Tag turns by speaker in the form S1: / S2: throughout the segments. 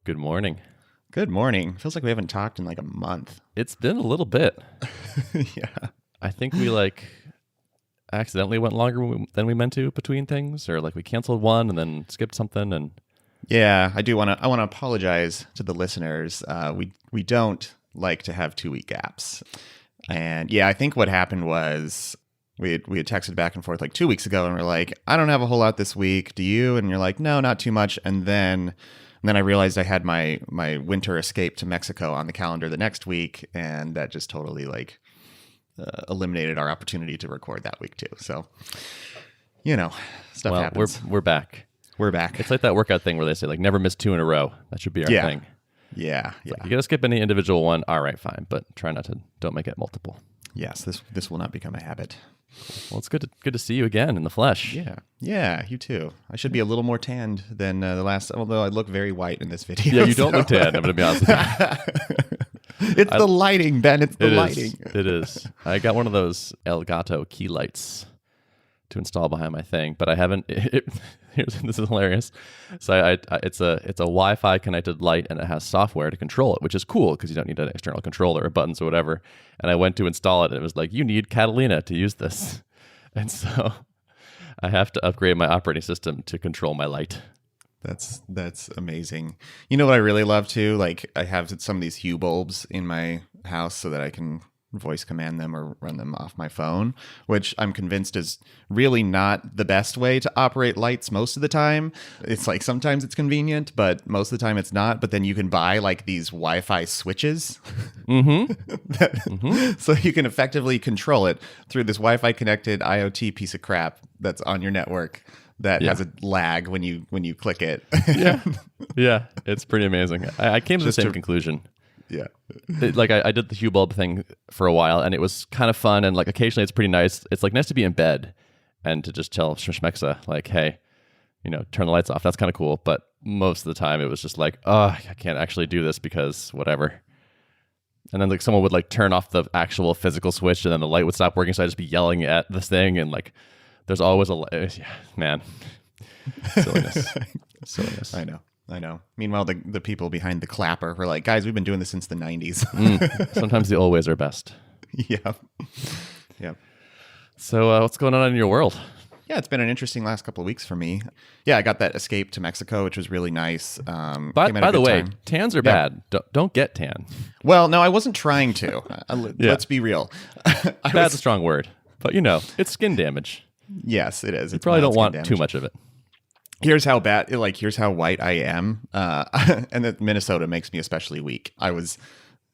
S1: Good morning.
S2: Good morning. Feels like we haven't talked in like a month.
S1: It's been a little bit.
S2: Yeah.
S1: I think we accidentally went longer than we meant to between things, or like we canceled one and then skipped something. And
S2: Yeah, I want to apologize to the listeners. We don't like to have 2-week gaps. And yeah, I think what happened was we had texted back and forth like 2 weeks ago, and we're like, I don't have a whole lot this week. Do you? And you're like, no, not too much. And then I realized I had my winter escape to Mexico on the calendar the next week, and that just totally eliminated our opportunity to record that week too. So, stuff happens.
S1: We're back.
S2: We're back.
S1: It's like that workout thing where they say like never miss 2 in a row. That should be our thing.
S2: Yeah.
S1: Like, you gotta skip any individual one. All right, fine, but try not to. Don't make it multiple.
S2: Yes, this will not become a habit.
S1: Well, it's good to see you again in the flesh.
S2: Yeah, you too. I should be a little more tanned than the last, although I look very white in this video.
S1: Yeah, you don't look tan, I'm going to be honest with you.
S2: It's the lighting, Ben. It's the lighting.
S1: It is. I got one of those Elgato key lights to install behind my thing, but I haven't. This is hilarious. So it's a Wi-Fi connected light, and it has software to control it, which is cool because you don't need an external controller or buttons or whatever. And I went to install it, and it was like, you need Catalina to use this, and so I have to upgrade my operating system to control my light.
S2: That's amazing. You know what I really love too? Like, I have some of these Hue bulbs in my house so that I can voice command them or run them off my phone, which I'm convinced is really not the best way to operate lights most of the time. It's like sometimes it's convenient, but most of the time it's not. But then you can buy like these Wi-Fi switches so you can effectively control it through this Wi-Fi connected IoT piece of crap that's on your network that has a lag when you click it.
S1: Yeah, it's pretty amazing. I came to the same conclusion.
S2: Yeah.
S1: I did the Hue bulb thing for a while, and it was kind of fun, and like occasionally it's pretty nice. It's like nice to be in bed and to just tell Schmexa like, hey, turn the lights off. That's kind of cool. But most of the time it was just like, oh, I can't actually do this because whatever. And then like someone would like turn off the actual physical switch, and then the light would stop working, so I'd just be yelling at this thing, and like there's always man. Silliness.
S2: I know. Meanwhile, the people behind the clapper were like, guys, we've been doing this since the 90s.
S1: Sometimes the old ways are best.
S2: Yeah.
S1: So what's going on in your world?
S2: Yeah, it's been an interesting last couple of weeks for me. Yeah, I got that escape to Mexico, which was really nice.
S1: By the way, tans are bad. Don't get tan.
S2: Well, no, I wasn't trying to. Let's be real.
S1: Bad's a strong word, but it's skin damage.
S2: Yes, it is.
S1: You probably don't want too much of it.
S2: Here's how bad, here's how white I am. And that Minnesota makes me especially weak. I was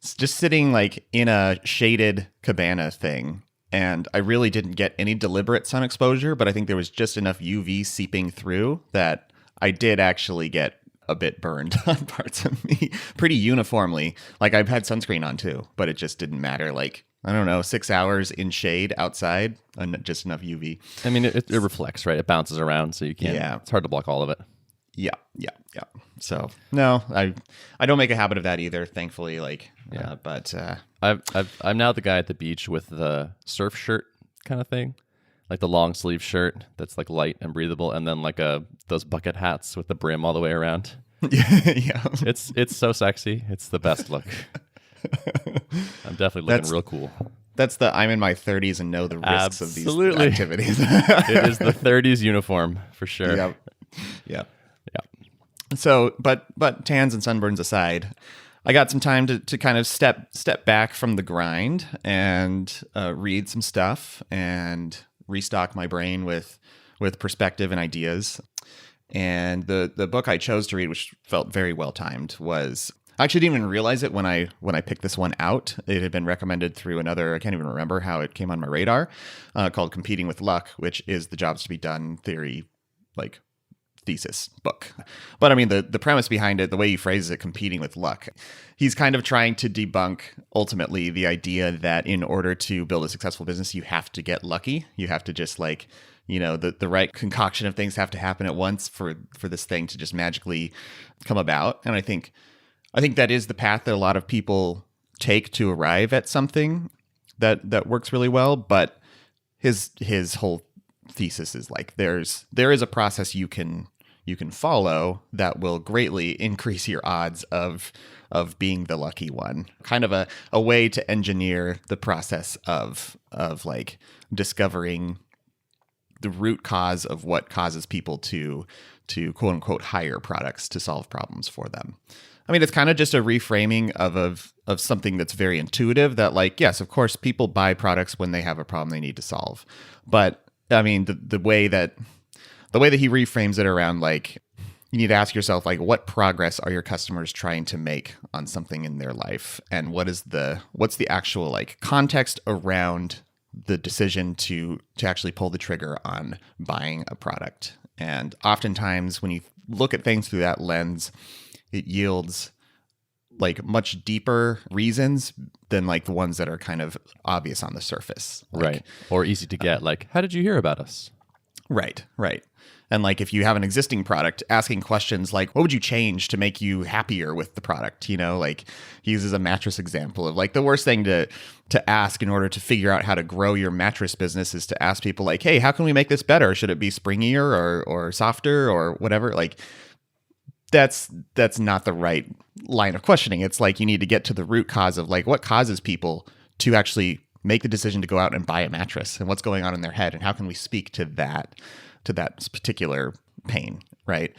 S2: just sitting like in a shaded cabana thing, and I really didn't get any deliberate sun exposure, but I think there was just enough UV seeping through that I did actually get a bit burned on parts of me pretty uniformly. Like, I've had sunscreen on too, but it just didn't matter. Like, I don't know, 6 hours in shade outside, and just enough UV.
S1: I mean, it reflects, right? It bounces around, so you can't. Yeah. It's hard to block all of it.
S2: Yeah. So no, I don't make a habit of that either, thankfully. But
S1: I'm now the guy at the beach with the surf shirt kind of thing, like the long sleeve shirt that's like light and breathable, and then like those bucket hats with the brim all the way around.
S2: Yeah.
S1: It's so sexy. It's the best look. I'm definitely looking real cool.
S2: That's I'm in my 30s and know the risks of these activities.
S1: It is the 30s uniform for sure.
S2: Yep. So, but tans and sunburns aside, I got some time to kind of step back from the grind and read some stuff and restock my brain with perspective and ideas. And the book I chose to read, which felt very well timed, was, I actually didn't even realize it when I picked this one out. It had been recommended through another, I can't even remember how it came on my radar, called Competing with Luck, which is the Jobs to Be Done theory, like, thesis book. But I mean, the premise behind it, the way he phrases it, competing with luck, he's kind of trying to debunk ultimately the idea that in order to build a successful business, you have to get lucky. You have to just the right concoction of things have to happen at once for this thing to just magically come about. And I think that is the path that a lot of people take to arrive at something that works really well. But his whole thesis is like there is a process you can you can follow that will greatly increase your odds of being the lucky one. Kind of a way to engineer the process of like discovering the root cause of what causes people to quote unquote hire products to solve problems for them. I mean, it's kind of just a reframing of something that's very intuitive, that like, yes, of course, people buy products when they have a problem they need to solve. But I mean, the way that he reframes it around, like, you need to ask yourself, like, what progress are your customers trying to make on something in their life? And what's the actual like context around the decision to actually pull the trigger on buying a product? And oftentimes when you look at things through that lens, it yields like much deeper reasons than like the ones that are kind of obvious on the surface. Like,
S1: right. Or easy to get. Like, how did you hear about us?
S2: Right. And like, if you have an existing product, asking questions like, what would you change to make you happier with the product? You know, like, he uses a mattress example of like the worst thing to ask in order to figure out how to grow your mattress business is to ask people like, hey, how can we make this better? Should it be springier or softer or whatever? Like, that's not the right line of questioning. It's like, you need to get to the root cause of like, what causes people to actually make the decision to go out and buy a mattress, and what's going on in their head, and how can we speak to that particular pain, right?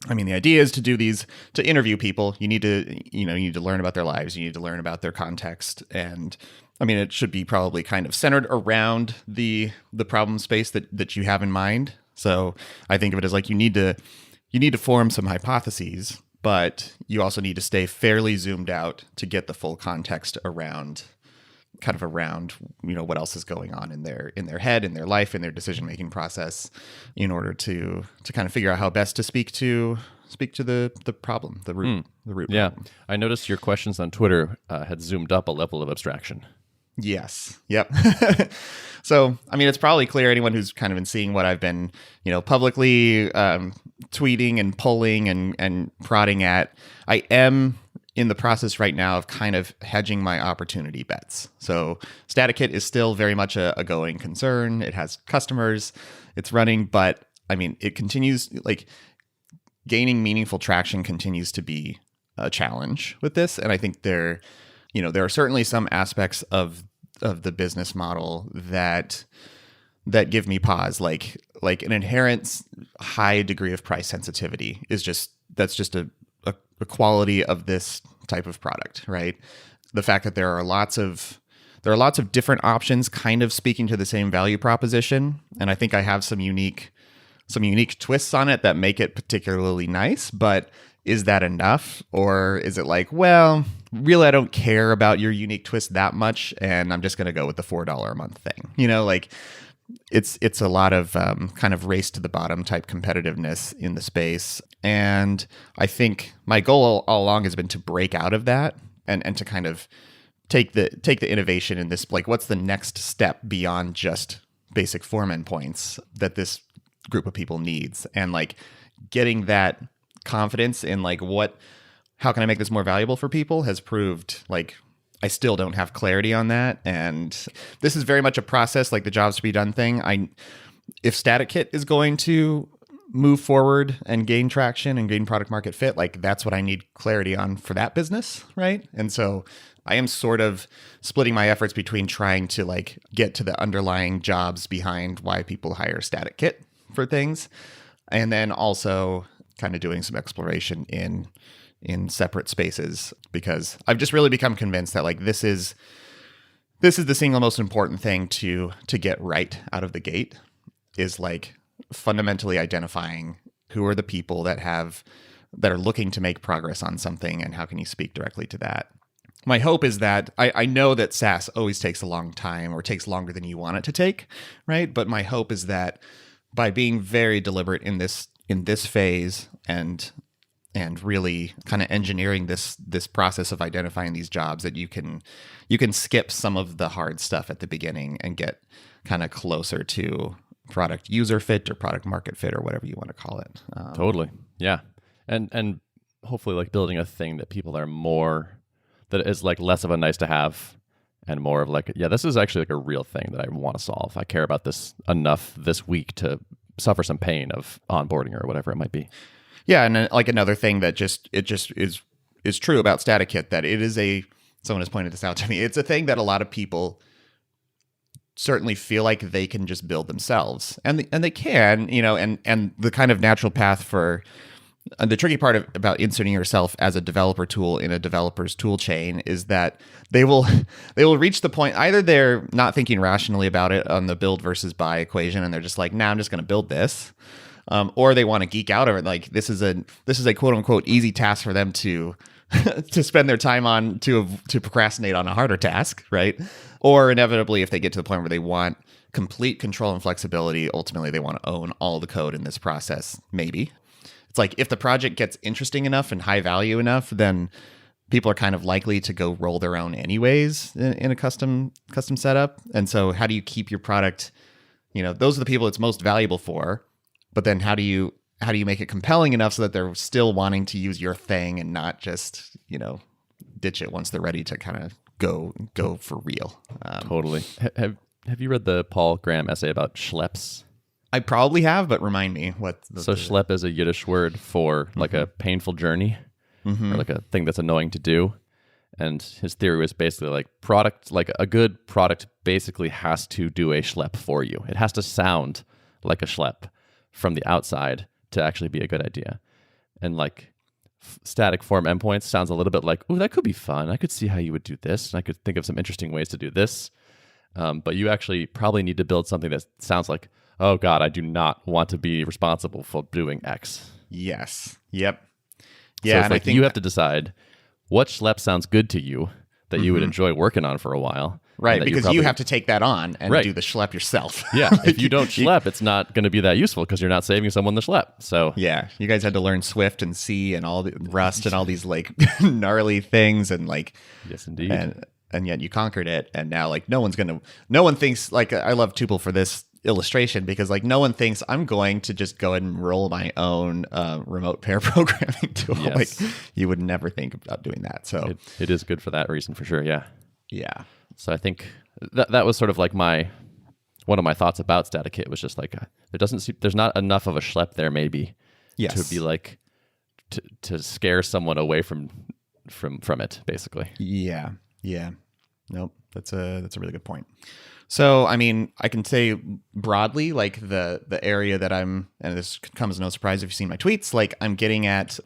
S2: I mean, the idea is to interview people. You need to learn about their lives. You need to learn about their context. And I mean, it should be probably kind of centered around the problem space that you have in mind. So I think of it as like, you need to form some hypotheses, but you also need to stay fairly zoomed out to get the full context around what else is going on in their head, in their life, in their decision-making process, in order to kind of figure out how best to speak to the problem, the root
S1: Yeah.
S2: problem.
S1: I noticed your questions on Twitter had zoomed up a level of abstraction.
S2: Yes. Yep. So, I mean, it's probably clear, anyone who's kind of been seeing what I've been, publicly tweeting and polling and prodding at, I am in the process right now of kind of hedging my opportunity bets. So StaticKit is still very much a going concern. It has customers, it's running, but I mean, it continues, like, gaining meaningful traction continues to be a challenge with this. And I think there are certainly some aspects of the business model that give me pause, like an inherent high degree of price sensitivity that's just a quality of this type of product, right? The fact that there are lots of different options kind of speaking to the same value proposition. And I think I have some unique twists on it that make it particularly nice, but is that enough? Or is it like, well, really, I don't care about your unique twist that much, and I'm just going to go with the $4 a month thing? Like, it's a lot of kind of race to the bottom type competitiveness in the space. And I think my goal all along has been to break out of that and to kind of take the innovation in this, like, what's the next step beyond just basic form endpoints that this group of people needs, and like getting that confidence in like how can I make this more valuable for people has proved like I still don't have clarity on that. And this is very much a process, like the jobs to be done thing. If StaticKit is going to move forward and gain traction and gain product market fit, like that's what I need clarity on for that business, right? And so I am sort of splitting my efforts between trying to like get to the underlying jobs behind why people hire StaticKit for things, and then also kind of doing some exploration in separate spaces, because I've just really become convinced that like this is the single most important thing to get right out of the gate, is like fundamentally identifying who are the people that are looking to make progress on something, and how can you speak directly to that. My hope is that I know that SaaS always takes a long time, or takes longer than you want it to take, right? But my hope is that by being very deliberate in this phase and really kind of engineering this process of identifying these jobs, that you can skip some of the hard stuff at the beginning and get kind of closer to product user fit or product market fit, or whatever you want to call it.
S1: Totally. Yeah. And hopefully like building a thing that people are more, that is like less of a nice to have and more of like, yeah, this is actually like a real thing that I want to solve. I care about this enough this week to suffer some pain of onboarding or whatever it might be.
S2: Yeah, and like another thing that just is true about StaticKit, that it is someone has pointed this out to me. It's a thing that a lot of people certainly feel like they can just build themselves, and they can, and the kind of natural path for the tricky part about inserting yourself as a developer tool in a developer's tool chain is that they will reach the point, either they're not thinking rationally about it on the build versus buy equation, and they're just like, nah, I'm just going to build this, or they want to geek out of it, like this is a quote unquote easy task for them to to spend their time on, to procrastinate on a harder task, right? Or inevitably, if they get to the point where they want complete control and flexibility, ultimately they want to own all the code in this process, maybe. It's like if the project gets interesting enough and high value enough, then people are kind of likely to go roll their own anyways in a custom setup. And so how do you keep your product, those are the people it's most valuable for, but then how do you make it compelling enough so that they're still wanting to use your thing and not just, ditch it once they're ready to kind of go for real.
S1: Totally. Have you read the Paul Graham essay about schleps?
S2: I probably have, but remind me what.
S1: Schlep is a Yiddish word for like a painful journey, or like a thing that's annoying to do. And his theory was basically like a good product basically has to do a schlep for you. It has to sound like a schlep from the outside to actually be a good idea. And like static form endpoints sounds a little bit like, ooh, that could be fun. I could see how you would do this, and I could think of some interesting ways to do this. But you actually probably need to build something that sounds like, oh God, I do not want to be responsible for doing X.
S2: Yes. Yep.
S1: Yeah, so it's like you have to decide what schlep sounds good to you that you would enjoy working on for a while.
S2: Right, because you have to take that on and do the schlep yourself.
S1: Yeah, if you don't schlep, it's not going to be that useful because you're not saving someone the schlep. So
S2: yeah, you guys had to learn Swift and C and all the Rust and all these like gnarly things, and like,
S1: yes, indeed.
S2: And yet you conquered it, and now like no one thinks, like, I love Tuple for this illustration because like no one thinks I'm going to just go ahead and roll my own remote pair programming tool.
S1: Yes.
S2: Like you would never think about doing that. So
S1: it is good for that reason for sure. Yeah.
S2: So
S1: I think that was sort of like one of my thoughts about StaticKit was just like there's not enough of a schlep there maybe to be like to scare someone away from it basically.
S2: Yeah. Nope. That's a really good point. So, I mean, I can say broadly, like the area that and this comes as no surprise if you've seen my tweets, like I'm getting at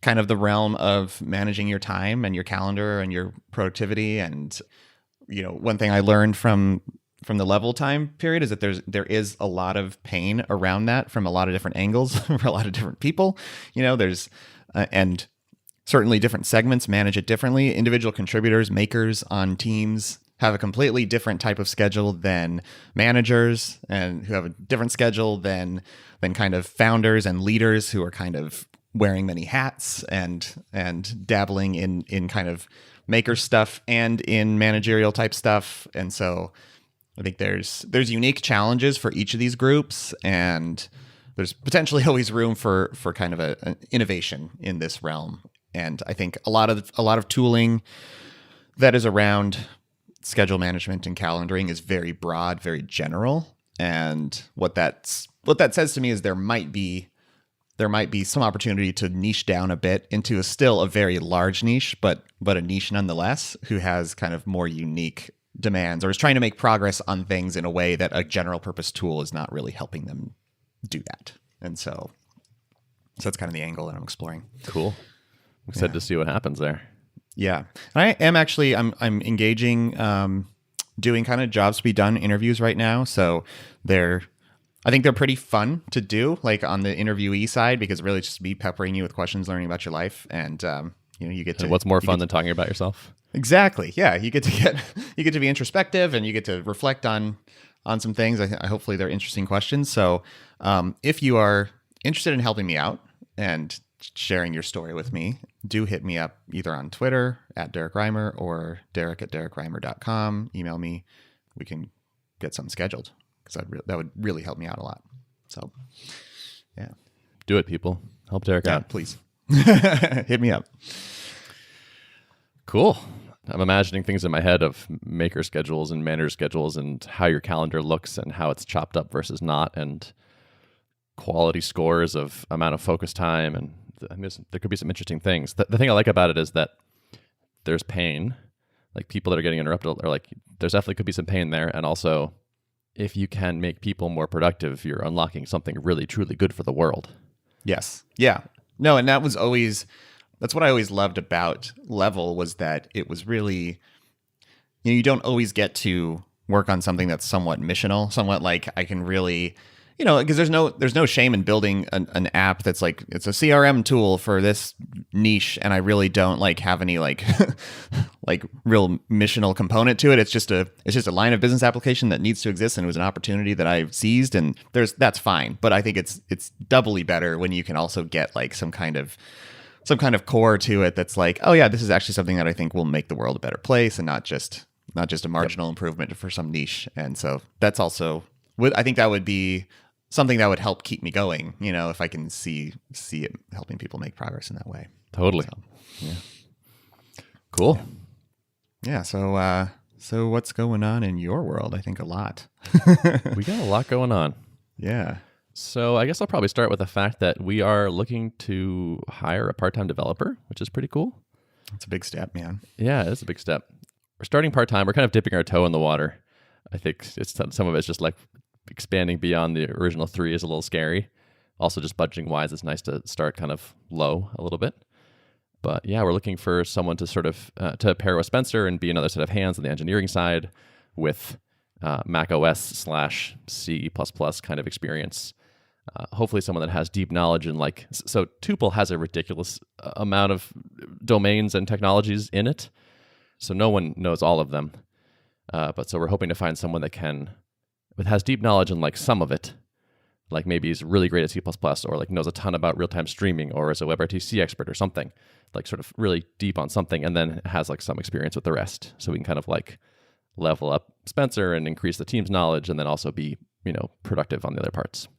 S2: kind of the realm of managing your time and your calendar and your productivity. And, one thing I learned from the level time period is that there is a lot of pain around that from a lot of different angles for a lot of different people. There's, and certainly different segments manage it differently. Individual contributors, makers on teams have a completely different type of schedule than managers, and who have a different schedule than kind of founders and leaders who are kind of wearing many hats and dabbling in kind of maker stuff and in managerial type stuff. And so I think there's unique challenges for each of these groups, and there's potentially always room for kind of an innovation in this realm. And I think a lot of tooling that is around schedule management and calendaring is very broad, very general. And what that says to me is there might be some opportunity to niche down a bit into still a very large niche, but a niche nonetheless, who has kind of more unique demands or is trying to make progress on things in a way that a general purpose tool is not really helping them do that. And so that's kind of the angle that I'm exploring.
S1: Cool. I'm excited to see what happens there.
S2: Yeah. And I am actually, I'm engaging, doing kind of jobs to be done interviews right now. So I think they're pretty fun to do, like on the interviewee side, because it really just me peppering you with questions, learning about your life. And, you get to,
S1: and what's more fun than talking about yourself?
S2: Exactly. Yeah. You get to be introspective, and you get to reflect on some things. I hopefully they're interesting questions. So, if you are interested in helping me out and sharing your story with me, do hit me up either on Twitter at Derek Reimer or derek@derekreimer.com. Email me. We can get something scheduled, because that would really help me out a lot. So, yeah.
S1: Do it, people. Help Derek out.
S2: Please. Hit me up.
S1: Cool. I'm imagining things in my head of maker schedules and manager schedules and how your calendar looks and how it's chopped up versus not. And quality scores of amount of focus time, and there could be some interesting things. The thing I like about it is that there's pain, like people that are getting interrupted, or like there's definitely could be some pain there, and also if you can make people more productive, you're unlocking something really truly good for the world.
S2: Yes. Yeah. No, and that's what I always loved about Level, was that it was really, you don't always get to work on something that's somewhat missional, somewhat like I can really, because there's no shame in building an app that's like, it's a CRM tool for this niche, and I really don't like have any like like real missional component to it. It's just a line of business application that needs to exist, and it was an opportunity that I seized, and that's fine. But I think it's doubly better when you can also get like some kind of core to it that's like, oh yeah, this is actually something that I think will make the world a better place, and not just a marginal improvement for some niche. And so that's also, I think that would be something that would help keep me going, if I can see it helping people make progress in that way.
S1: Totally. Yeah. Cool.
S2: Yeah. So what's going on in your world? I think a lot.
S1: We got a lot going on.
S2: Yeah.
S1: So I guess I'll probably start with the fact that we are looking to hire a part-time developer, which is pretty cool.
S2: It's a big step, man.
S1: Yeah, it is a big step. We're starting part-time. We're kind of dipping our toe in the water. I think some of it's just like expanding beyond the original 3 is a little scary. Also, just budgeting wise, it's nice to start kind of low a little bit. But yeah, we're looking for someone to sort of to pair with Spencer and be another set of hands on the engineering side with Mac OS / C++ kind of experience. Hopefully someone that has deep knowledge in so Tuple has a ridiculous amount of domains and technologies in it. So no one knows all of them. But so we're hoping to find someone that has deep knowledge in like some of it. Like maybe he's really great at C++ or like knows a ton about real-time streaming or is a WebRTC expert or something, like sort of really deep on something, and then has like some experience with the rest. So we can kind of like level up Spencer and increase the team's knowledge and then also be, productive on the other parts.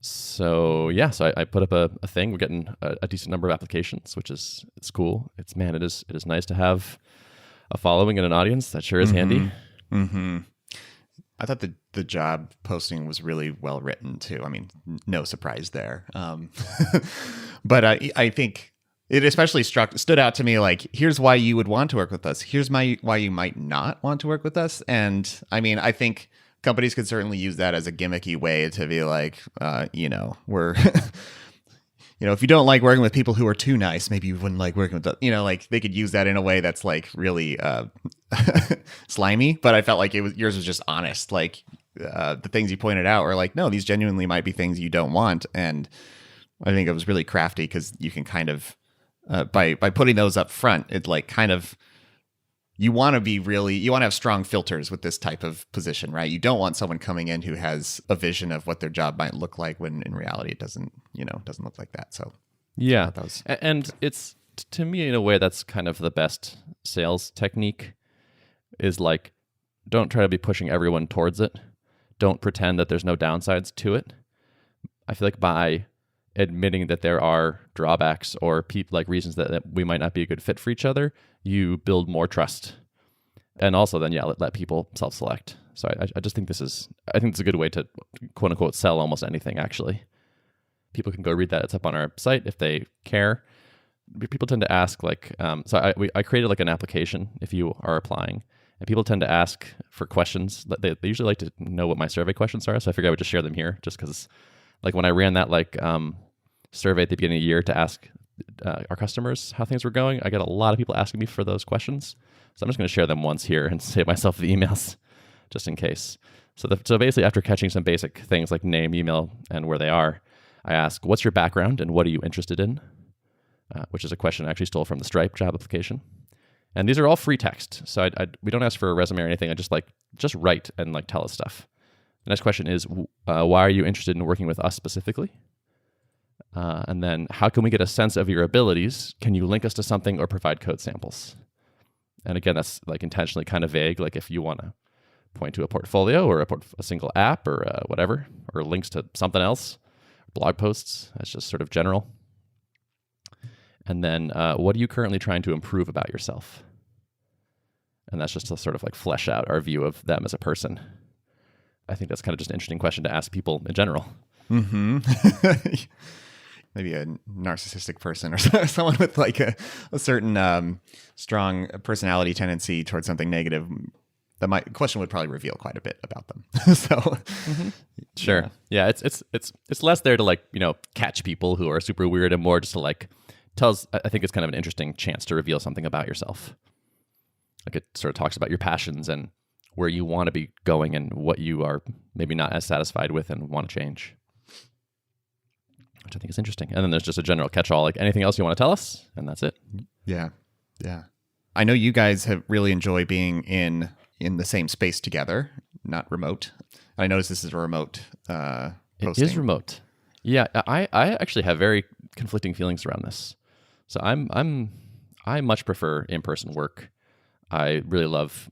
S1: So yeah, so I put up a thing. We're getting a decent number of applications, which it's cool. It is nice to have a following and an audience. That sure is handy.
S2: Mm-hmm. I thought the job posting was really well written too. I mean, no surprise there. But I think it especially stood out to me. Like, here's why you would want to work with us. Here's why you might not want to work with us. And I mean, I think companies could certainly use that as a gimmicky way to be like, we're, if you don't like working with people who are too nice, maybe you wouldn't like working with, like they could use that in a way that's like really slimy. But I felt like yours was just honest. Like the things you pointed out were like, no, these genuinely might be things you don't want. And I think it was really crafty because you can kind of, by putting those up front, it like kind of, you want to have strong filters with this type of position, right? You don't want someone coming in who has a vision of what their job might look like when in reality it doesn't look like that. So
S1: yeah, and it's, to me, in a way, that's kind of the best sales technique is like, don't try to be pushing everyone towards it. Don't pretend that there's no downsides to it. I feel like by admitting that there are drawbacks or reasons that we might not be a good fit for each other, you build more trust. And also then, let people self-select. So I just think it's a good way to quote unquote sell almost anything, actually. People can go read that. It's up on our site if they care. People tend to ask I created like an application if you are applying, and people tend to ask for questions. They usually like to know what my survey questions are. So I figured I would just share them here just because like when I ran that survey at the beginning of the year to ask our customers how things were going, I got a lot of people asking me for those questions. So I'm just going to share them once here and save myself the emails just in case. So basically after catching some basic things like name, email, and where they are, I ask, what's your background and what are you interested in? Which is a question I actually stole from the Stripe job application. And these are all free text. So we don't ask for a resume or anything. I just write and tell us stuff. The next question is, why are you interested in working with us specifically? And then how can we get a sense of your abilities? Can you link us to something or provide code samples? And again, that's like intentionally kind of vague. Like if you want to point to a portfolio or a single app or whatever, or links to something else, blog posts, that's just sort of general. And then what are you currently trying to improve about yourself? And that's just to sort of like flesh out our view of them as a person. I think that's kind of just an interesting question to ask people in general.
S2: Maybe a narcissistic person or someone with like a certain strong personality tendency towards something negative. That my question would probably reveal quite a bit about them. So,
S1: Sure. Yeah, it's less there to like, catch people who are super weird and more just to like I think it's kind of an interesting chance to reveal something about yourself. Like it sort of talks about your passions and where you want to be going and what you are maybe not as satisfied with and want to change, which I think is interesting. And then there's just a general catch-all, like anything else you want to tell us? And that's it.
S2: Yeah. I know you guys have really enjoyed being in the same space together, not remote. I noticed this is a remote posting.
S1: It is remote. Yeah, I actually have very conflicting feelings around this. So I much prefer in-person work. I really love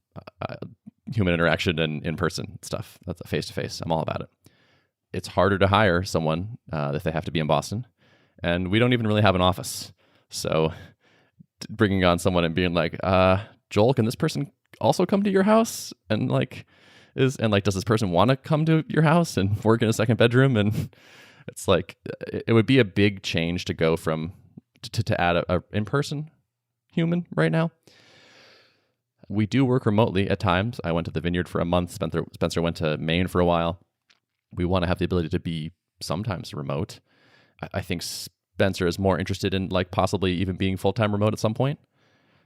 S1: human interaction and in-person stuff. That's a face-to-face. I'm all about it. It's harder to hire someone if they have to be in Boston, and we don't even really have an office. So bringing on someone and being like, Joel, can this person also come to your house? And does this person want to come to your house and work in a second bedroom? And it's like, it would be a big change to go from to add a in-person human right now. We do work remotely at times. I went to the Vineyard for a month. Spencer went to Maine for a while. We want to have the ability to be sometimes remote. I think Spencer is more interested in possibly even being full-time remote at some point.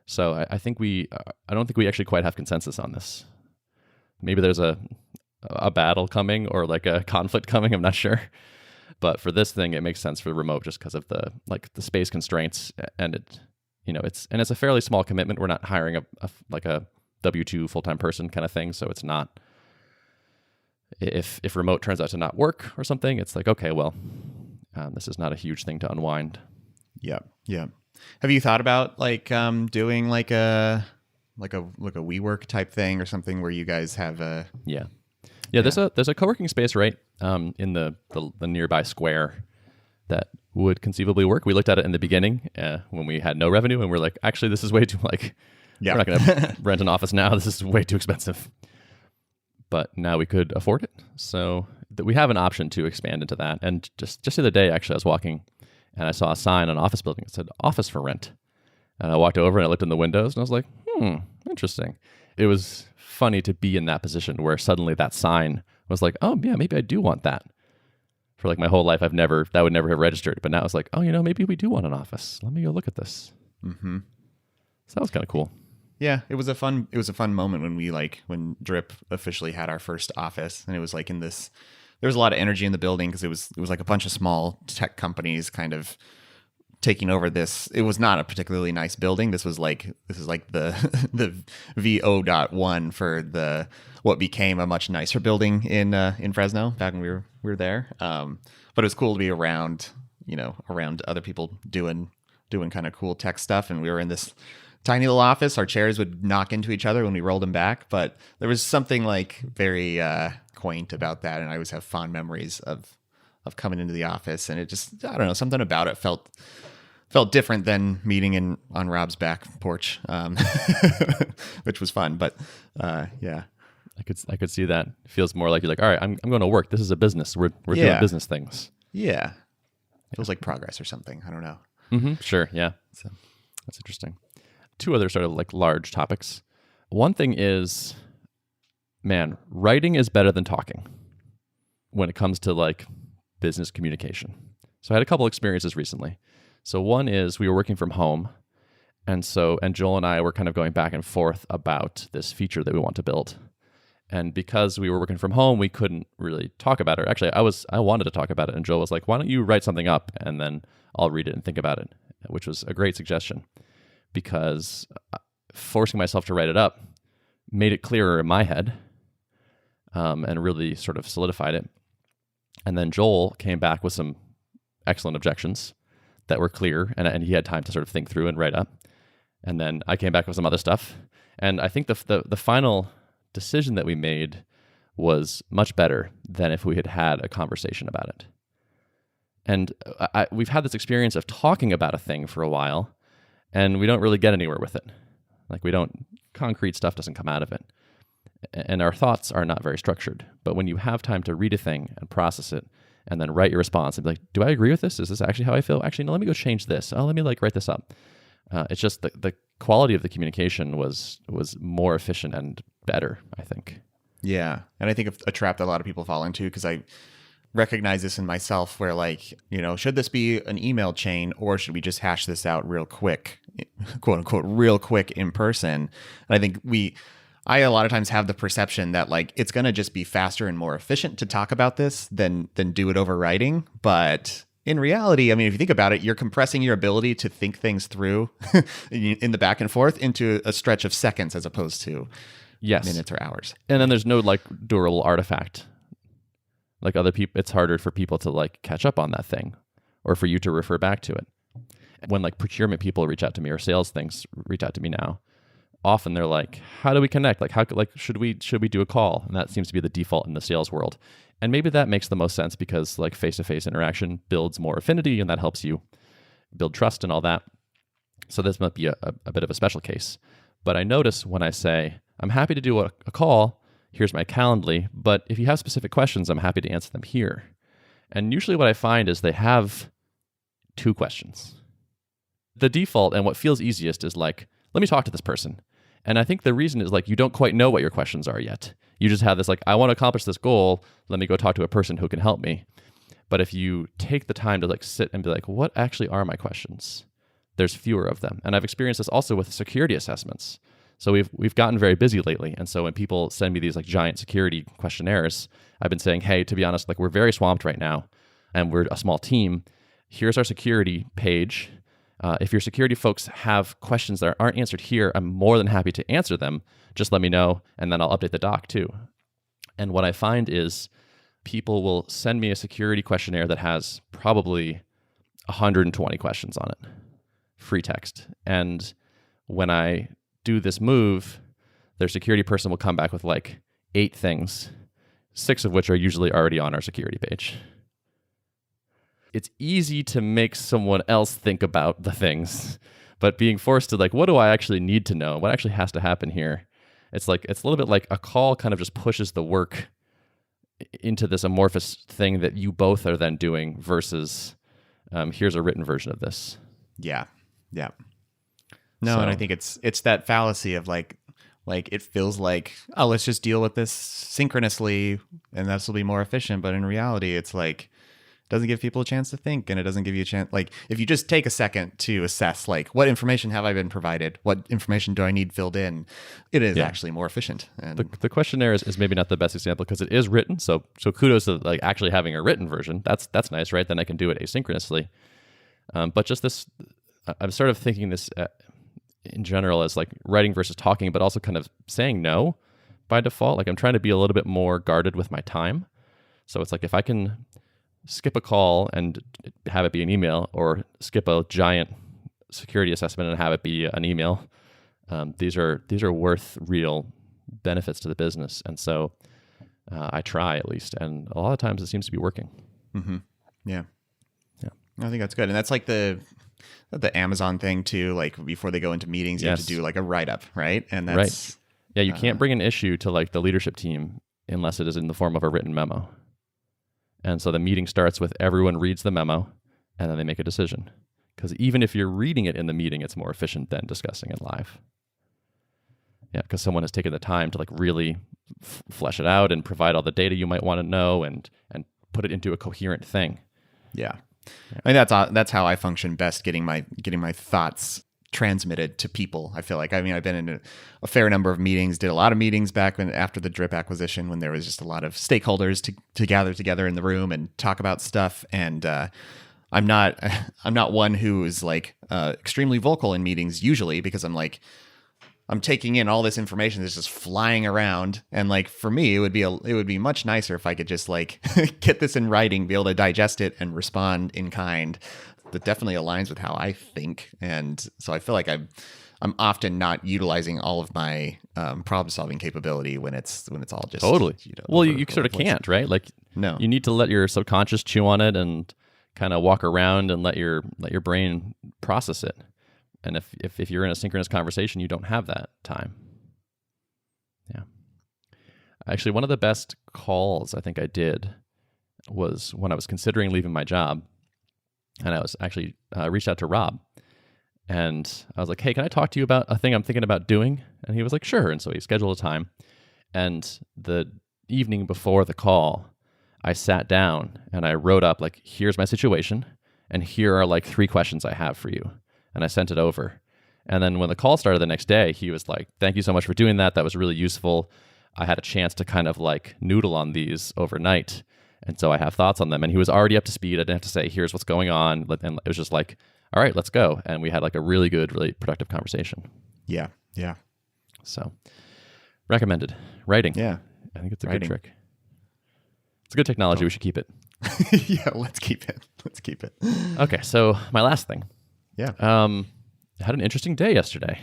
S1: So I don't think we actually quite have consensus on this. Maybe there's a battle coming or a conflict coming. I'm not sure. But for this thing, it makes sense for remote just because of the space constraints, and it's a fairly small commitment. We're not hiring a W-2 full-time person kind of thing. So it's not, if remote turns out to not work or something, it's like, okay, well, this is not a huge thing to unwind.
S2: Yeah. Have you thought about doing a WeWork type thing or something where you guys have a
S1: there's a co-working space right in the nearby square that would conceivably work. We looked at it in the beginning when we had no revenue, and we're like, actually, this is way too we're not going to rent an office now. This is way too expensive. But now we could afford it, so we have an option to expand into that. And just the other day, actually, I was walking and I saw a sign on an office building that said "Office for Rent," and I walked over and I looked in the windows and I was like, interesting. It was funny to be in that position where suddenly that sign was like, oh yeah, maybe I do want that. For my whole life, that would never have registered. But now it's like, oh, maybe we do want an office. Let me go look at this. Mm-hmm. So that was kind of cool.
S2: Yeah, it was a fun moment when when Drip officially had our first office, and it was there was a lot of energy in the building because it was a bunch of small tech companies kind of taking over this. It was not a particularly nice building. This is the the VO.1 for what became a much nicer building in Fresno back when we were there. But it was cool to be around other people doing kind of cool tech stuff, and we were in this tiny little office. Our chairs would knock into each other when we rolled them back, but there was something very quaint about that, and I always have fond memories of coming into the office, and it just, I don't know, something about it felt different than meeting on Rob's back porch, which was fun. But yeah,
S1: I could see that. It feels more like you're like, all right, I'm going to work. This is a business. We're doing business things.
S2: Yeah, it feels like progress or something. I don't know.
S1: Mm-hmm. Sure. Yeah. So that's interesting. Two other sort of large topics. One thing is, man, writing is better than talking when it comes to business communication. So I had a couple experiences recently. So one is we were working from home, and Joel and I were kind of going back and forth about this feature that we want to build. And because we were working from home, we couldn't really talk about it. Actually, I wanted to talk about it, and Joel was like, why don't you write something up and then I'll read it and think about it, which was a great suggestion, because forcing myself to write it up made it clearer in my head, and really sort of solidified it. And then Joel came back with some excellent objections that were clear, and he had time to sort of think through and write up. And then I came back with some other stuff. And I think the final decision that we made was much better than if we had a conversation about it. And we've had this experience of talking about a thing for a while, and we don't really get anywhere with it. Concrete stuff doesn't come out of it. And our thoughts are not very structured. But when you have time to read a thing and process it and then write your response and be like, do I agree with this? Is this actually how I feel? Actually, no, let me go change this. Oh, let me like write this up. It's just the quality of the communication was more efficient and better, I think.
S2: Yeah. And I think a trap that a lot of people fall into, because I recognize this in myself, where like, should this be an email chain or should we just hash this out real quick, quote unquote, real quick in person? And I think I a lot of times have the perception that like it's going to just be faster and more efficient to talk about this than do it over writing. But in reality, I mean, if you think about it, you're compressing your ability to think things through in the back and forth into a stretch of seconds as opposed to minutes or hours.
S1: And then there's no like durable artifact. Like other people, it's harder for people to like catch up on that thing or for you to refer back to it. When like procurement people reach out to me or sales things reach out to me now, often they're like, how do we connect? Like, should we do a call? And that seems to be the default in the sales world. And maybe that makes the most sense because like face-to-face interaction builds more affinity and that helps you build trust and all that. So this might be a bit of a special case. But I notice when I say, I'm happy to do a call, here's my Calendly, but if you have specific questions, I'm happy to answer them here. And usually what I find is they have 2 questions. The default and what feels easiest is like, let me talk to this person. And I think the reason is like you don't quite know what your questions are yet. You just have this like, I want to accomplish this goal. Let me go talk to a person who can help me. But if you take the time to like sit and be like, what actually are my questions? There's fewer of them. And I've experienced this also with security assessments. So we've gotten very busy lately. And so when people send me these like giant security questionnaires, I've been saying, hey, to be honest, like we're very swamped right now and we're a small team. Here's our security page. If your security folks have questions that aren't answered here, I'm more than happy to answer them. Just let me know, and then I'll update the doc too. And what I find is people will send me a security questionnaire that has probably 120 questions on it, free text. And when I do this move, their security person will come back with like 8 things, 6 of which are usually already on our security page. It's easy to make someone else think about the things, but being forced to like, what do I actually need to know? What actually has to happen here? It's a little bit like a call kind of just pushes the work into this amorphous thing that you both are then doing versus here's a written version of this.
S2: Yeah. Yeah. No, and I think it's that fallacy of like it feels like, oh, let's just deal with this synchronously and this will be more efficient. But in reality, it's like, doesn't give people a chance to think, and it doesn't give you a chance. Like if you just take a second to assess, like what information have I been provided? What information do I need filled in? It is actually more efficient. And
S1: the questionnaire is maybe not the best example because it is written. So kudos to like actually having a written version. That's nice, right? Then I can do it asynchronously. But just this, I'm sort of thinking this in general as like writing versus talking, but also kind of saying no by default. Like I'm trying to be a little bit more guarded with my time. So it's like if I can skip a call and have it be an email, or skip a giant security assessment and have it be an email, these are worth real benefits to the business. And so I try at least, and a lot of times it seems to be working.
S2: Mm-hmm. Yeah. I think that's good. And that's like the Amazon thing too. Like before they go into meetings, you have to do like a write-up, right? And that's
S1: right. Yeah, you can't bring an issue to like the leadership team unless it is in the form of a written memo. And so the meeting starts with everyone reads the memo and then they make a decision. Because even if you're reading it in the meeting, it's more efficient than discussing it live. Yeah, because someone has taken the time to like really flesh it out and provide all the data you might want to know and put it into a coherent thing.
S2: Yeah. I mean, that's how I function best, getting my thoughts transmitted to people. I feel like, I mean, I've been in a fair number of meetings, did a lot of meetings back after the Drip acquisition, when there was just a lot of stakeholders to gather together in the room and talk about stuff. And I'm not one who is like extremely vocal in meetings usually, because I'm taking in all this information that's just flying around. And like, for me, it would be much nicer if I could just like get this in writing, be able to digest it and respond in kind. That definitely aligns with how I think. And so I feel like I'm often not utilizing all of my problem solving capability when it's all just
S1: totally. Well, you sort of can't, right? Like,
S2: no,
S1: you need to let your subconscious chew on it and kind of walk around and let your brain process it. And if you're in a synchronous conversation, you don't have that time. Yeah. Actually, one of the best calls I think I did was when I was considering leaving my job, and I was actually reached out to Rob, and I was like, hey, can I talk to you about a thing I'm thinking about doing? And he was like, sure. And so he scheduled a time. And the evening before the call, I sat down and I wrote up, like, here's my situation, and here are like 3 questions I have for you. And I sent it over. And then when the call started the next day, he was like, thank you so much for doing that. That was really useful. I had a chance to kind of like noodle on these overnight. And so I have thoughts on them. And he was already up to speed. I didn't have to say, here's what's going on. And it was just like, all right, let's go. And we had like a really good, really productive conversation.
S2: Yeah. Yeah.
S1: So recommended. Writing.
S2: Yeah.
S1: I think it's a good trick. It's a good technology. We should keep it.
S2: Yeah, let's keep it. Let's keep it.
S1: Okay, so my last thing.
S2: Yeah.
S1: I had an interesting day yesterday.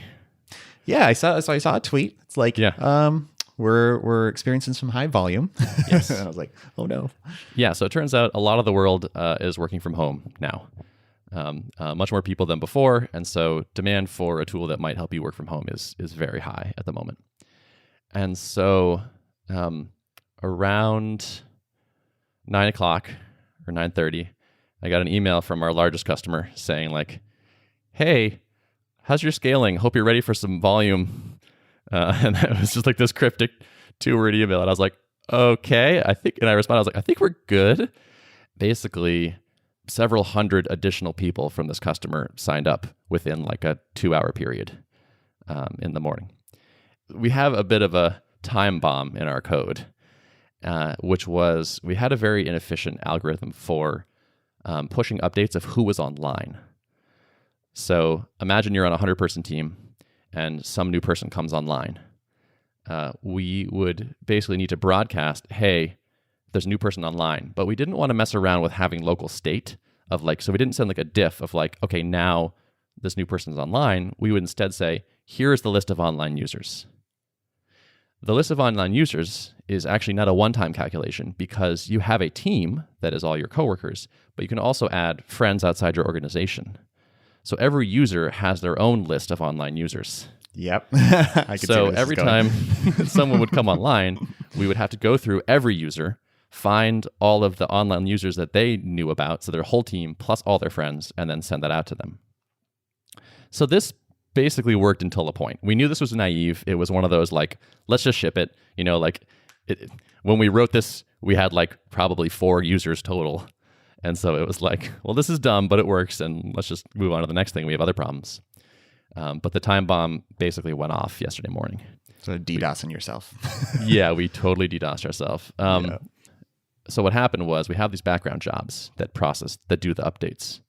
S2: Yeah, I saw a tweet. It's like, we're experiencing some high volume.
S1: Yes.
S2: And I was like, oh no.
S1: Yeah, so it turns out a lot of the world is working from home now. Much more people than before, and so demand for a tool that might help you work from home is very high at the moment. And so around 9 o'clock or 9:30, I got an email from our largest customer saying like, hey, how's your scaling? Hope you're ready for some volume. And it was just like this cryptic 2-word email. And I was like, okay, and I responded, I was like, I think we're good. Basically, several hundred additional people from this customer signed up within like a 2-hour period in the morning. We have a bit of a time bomb in our code, which was we had a very inefficient algorithm for pushing updates of who was online. So imagine you're on a 100-person team and some new person comes online. We would basically need to broadcast, hey, there's a new person online. But we didn't want to mess around with having local state of like, so we didn't send like a diff of like, okay, now this new person's online. We would instead say, here's the list of online users. The list of online users is actually not a one-time calculation because you have a team that is all your coworkers, but you can also add friends outside your organization. So every user has their own list of online users.
S2: Yep.
S1: So every time someone would come online, we would have to go through every user, find all of the online users that they knew about, so their whole team plus all their friends, and then send that out to them. So this basically worked until a point. We knew this was naive. It was one of those like, let's just ship it. You know, like when we wrote this, we had like probably 4 users total. And so it was like, well, this is dumb, but it works, and let's just move on to the next thing. We have other problems. But the time bomb basically went off yesterday morning.
S2: So DDoSing yourself.
S1: Yeah, we totally DDoSed ourselves. So what happened was we have these background jobs that do the updates.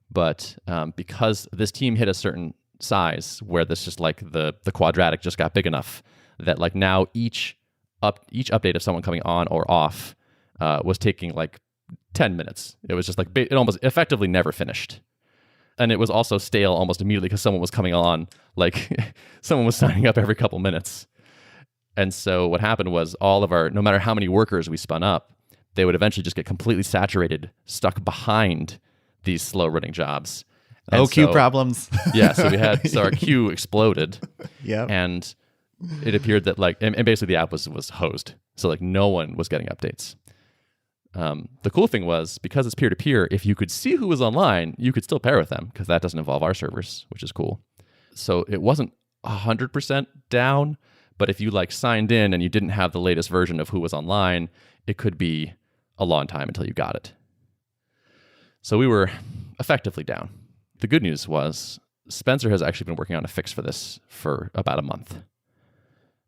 S1: But because this team hit a certain size where this just like the quadratic just got big enough that like now each update of someone coming on or off was taking like 10 minutes. It was just like it almost effectively never finished. And it was also stale almost immediately because someone was coming on, like someone was signing up every couple minutes. And so what happened was all of no matter how many workers we spun up, they would eventually just get completely saturated, stuck behind these slow running jobs. And
S2: queue problems.
S1: Yeah, so our queue exploded.
S2: Yeah.
S1: And it appeared that like, and basically the app was hosed. So like no one was getting updates. The cool thing was, because it's peer-to-peer, if you could see who was online, you could still pair with them because that doesn't involve our servers, which is cool. So it wasn't 100% down, but if you like signed in and you didn't have the latest version of who was online, it could be a long time until you got it. So we were effectively down. The good news was Spencer has actually been working on a fix for this for about a month.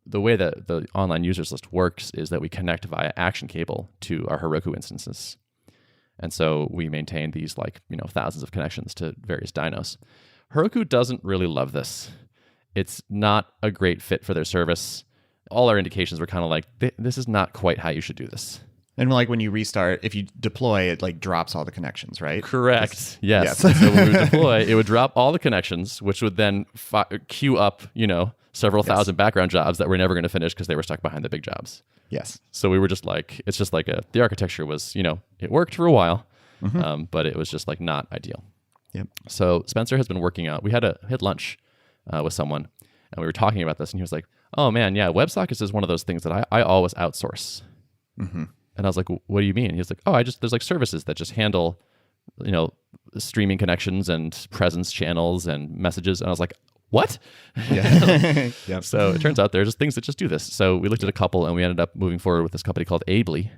S1: The way that the online users list works is that we connect via action cable to our Heroku instances. And so we maintain these like, thousands of connections to various dynos. Heroku doesn't really love this. It's not a great fit for their service. All our indications were kind of like, this is not quite how you should do this.
S2: And like when you restart, if you deploy, it like drops all the connections, right?
S1: Correct. Yes. So when we would deploy, it would drop all the connections, which would then queue up, several thousand background jobs that we're never going to finish because they were stuck behind the big jobs.
S2: Yes.
S1: So we were just like, it's just like the architecture was, it worked for a while, but it was just like not ideal.
S2: Yep.
S1: So Spencer has been working out. We had lunch with someone and we were talking about this and he was like, oh man, yeah, WebSockets is one of those things that I always outsource.
S2: Mm-hmm.
S1: And I was like, what do you mean? He's like, oh, there's like services that just handle, streaming connections and presence channels and messages. And I was like, what?
S2: Yeah. Yep.
S1: So it turns out there's just things that just do this. So we looked at a couple and we ended up moving forward with this company called Ably,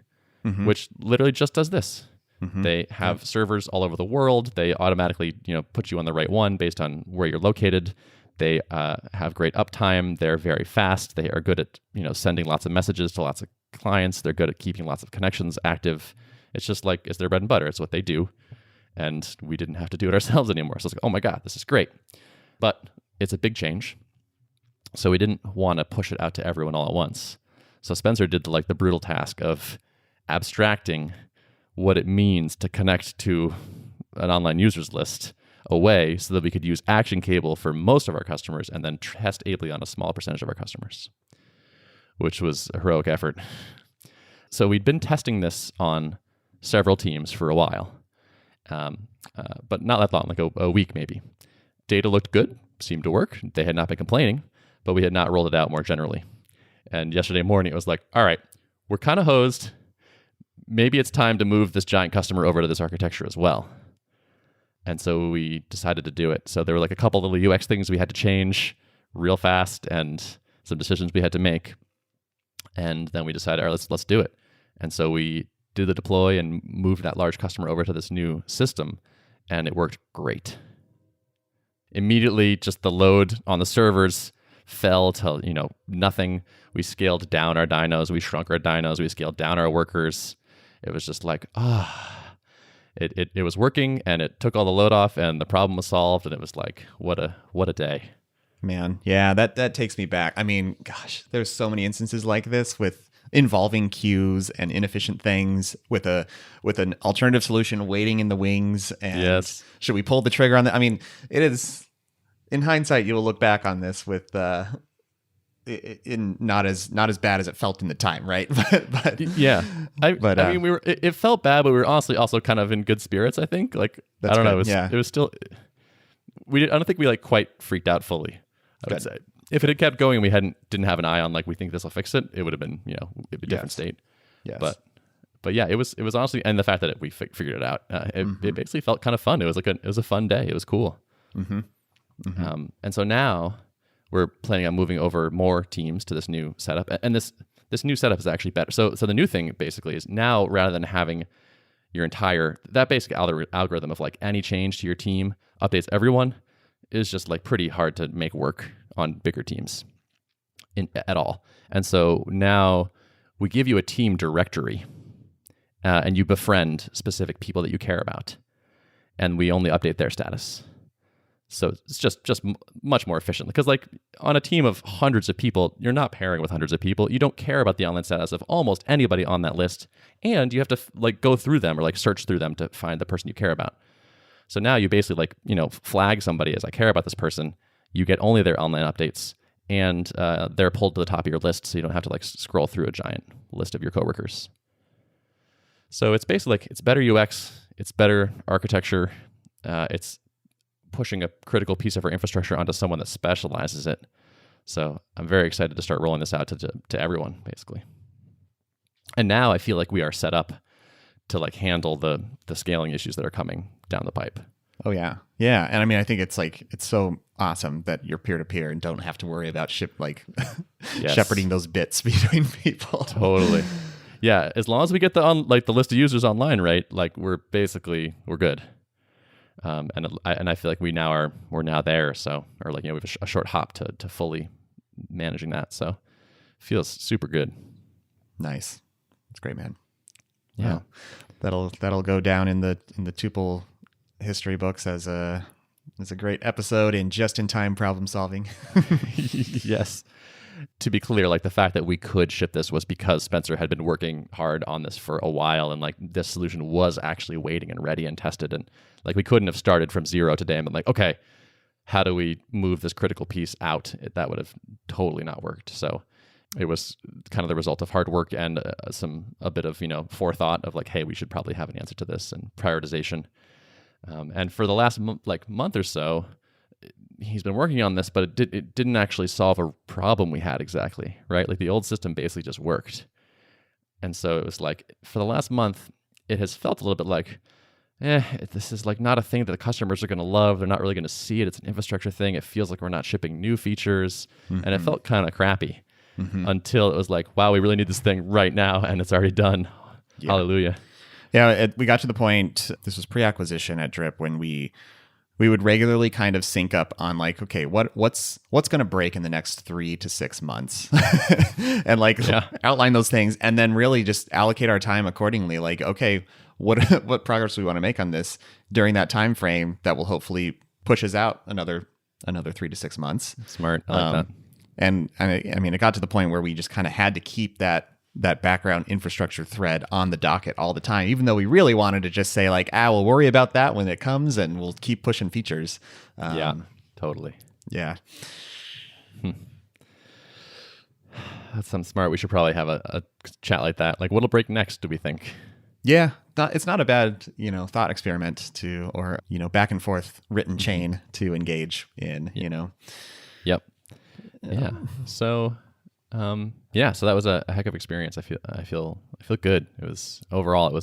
S1: which literally just does this. They have servers all over the world. They automatically, put you on the right one based on where you're located. They have great uptime. They're very fast. They are good at, sending lots of messages to lots of clients. They're good at keeping lots of connections active. It's just like, it's their bread and butter. It's what they do. And we didn't have to do it ourselves anymore. So it's like, oh my God, this is great. But it's a big change. So we didn't want to push it out to everyone all at once. So Spencer did the brutal task of abstracting what it means to connect to an online users list away so that we could use Action Cable for most of our customers and then test Ably on a small percentage of our customers, which was a heroic effort. So we'd been testing this on several teams for a while, but not that long, like a week maybe. Data looked good, seemed to work. They had not been complaining, but we had not rolled it out more generally. And yesterday morning, it was like, all right, we're kind of hosed. Maybe it's time to move this giant customer over to this architecture as well. And so we decided to do it. So there were a couple little UX things we had to change real fast and some decisions we had to make. And then we decided, all right, let's do it. And so we did the deploy and moved that large customer over to this new system, and it worked great. Immediately, just the load on the servers fell to nothing. We scaled down our dynos, we shrunk our dynos, we scaled down our workers. It was just like, it was working, and it took all the load off, and the problem was solved, and it was like, what a day.
S2: Man, yeah, that takes me back. I mean, gosh, there's so many instances like this with involving queues and inefficient things with an alternative solution waiting in the wings. And
S1: yes.
S2: Should we pull the trigger on that? I mean, it is, in hindsight, you will look back on this with in not as bad as it felt in the time, right? but
S1: yeah, I mean, it felt bad, but we were honestly also kind of in good spirits. I think, I don't know, it was still. I don't think we quite freaked out fully. I would say if it had kept going, we didn't have an eye on we think this will fix it. It would have been it'd be a different state.
S2: Yes.
S1: But yeah, it was honestly, and the fact that we figured it out, it basically felt kind of fun. It was a fun day. It was cool. And so now we're planning on moving over more teams to this new setup, and this new setup is actually better. So the new thing basically is now, rather than having your that basic algorithm of any change to your team updates everyone, is just pretty hard to make work on bigger teams at all. And so now we give you a team directory, and you befriend specific people that you care about, and we only update their status. So it's just much more efficient, because on a team of hundreds of people, you're not pairing with hundreds of people. You don't care about the online status of almost anybody on that list, and you have to go through them or search through them to find the person you care about. So now you basically flag somebody as, I care about this person. You get only their online updates, and they're pulled to the top of your list, so you don't have to scroll through a giant list of your coworkers. So it's basically it's better UX, it's better architecture, it's pushing a critical piece of our infrastructure onto someone that specializes it. So I'm very excited to start rolling this out to everyone, basically. And now I feel like we are set up to handle the scaling issues that are coming down the pipe.
S2: Oh yeah. Yeah. And I mean, I think it's so awesome that you're peer-to-peer and don't have to worry about
S1: Yes.
S2: shepherding those bits between people.
S1: Totally. Yeah. As long as we get the list of users online, right? We're good. And I feel like we're now there. So, or we have a short hop to fully managing that. So feels super good.
S2: Nice. That's great, man.
S1: Yeah.
S2: Wow. That'll go down in the tuple history books as a great episode in just-in-time problem solving.
S1: Yes. To be clear, the fact that we could ship this was because Spencer had been working hard on this for a while, and this solution was actually waiting and ready and tested, and we couldn't have started from zero today and been okay, how do we move this critical piece out? That would have totally not worked. So it was kind of the result of hard work and a bit of forethought of hey, we should probably have an answer to this, and prioritization. And for the last month or so, he's been working on this, but it didn't actually solve a problem we had exactly, right? The old system basically just worked. And so it was like for the last month, it has felt a little bit like, this is like not a thing that the customers are going to love. They're not really going to see it. It's an infrastructure thing. It feels like we're not shipping new features. And it felt kind of crappy until it was like, wow, we really need this thing right now. And it's already done. Yeah. Hallelujah.
S2: Yeah, we got to the point, this was pre-acquisition at Drip, when we would regularly kind of sync up on like, okay, what's going to break in the next 3 to 6 months, and like outline those things, and then really just allocate our time accordingly. Like, okay, what progress we want to make on this during that time frame that will hopefully push us out another 3 to 6 months.
S1: Smart, I like that.
S2: And I mean, it got to the point where we just kind of had to keep that background infrastructure thread on the docket all the time, even though we really wanted to just say like, we'll worry about that when it comes and we'll keep pushing features.
S1: Yeah, totally.
S2: Yeah.
S1: That's something smart. We should probably have a chat like that. Like, what'll break next, do we think?
S2: Yeah. It's not a bad, thought experiment or back and forth written chain to engage in,
S1: Yep. Yeah. So, so that was a heck of experience. I feel good. It was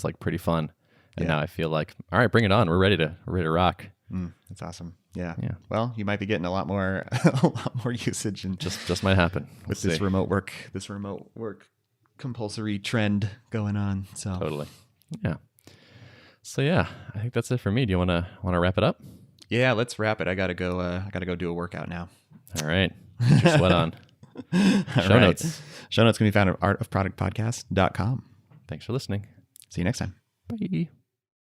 S1: like pretty fun. And now I feel like, all right, bring it on. We're ready to rock.
S2: That's awesome. Yeah. Well, you might be getting a lot more usage, and
S1: just might happen
S2: with this remote work compulsory trend going on. So
S1: totally. Yeah. So yeah, I think that's it for me. Do you want to wrap it up?
S2: Yeah, let's wrap it. I gotta go do a workout now.
S1: All right. Get your sweat on. Show notes.
S2: Show notes can be found at artofproductpodcast.com.
S1: Thanks for listening.
S2: See you next time.
S1: Bye.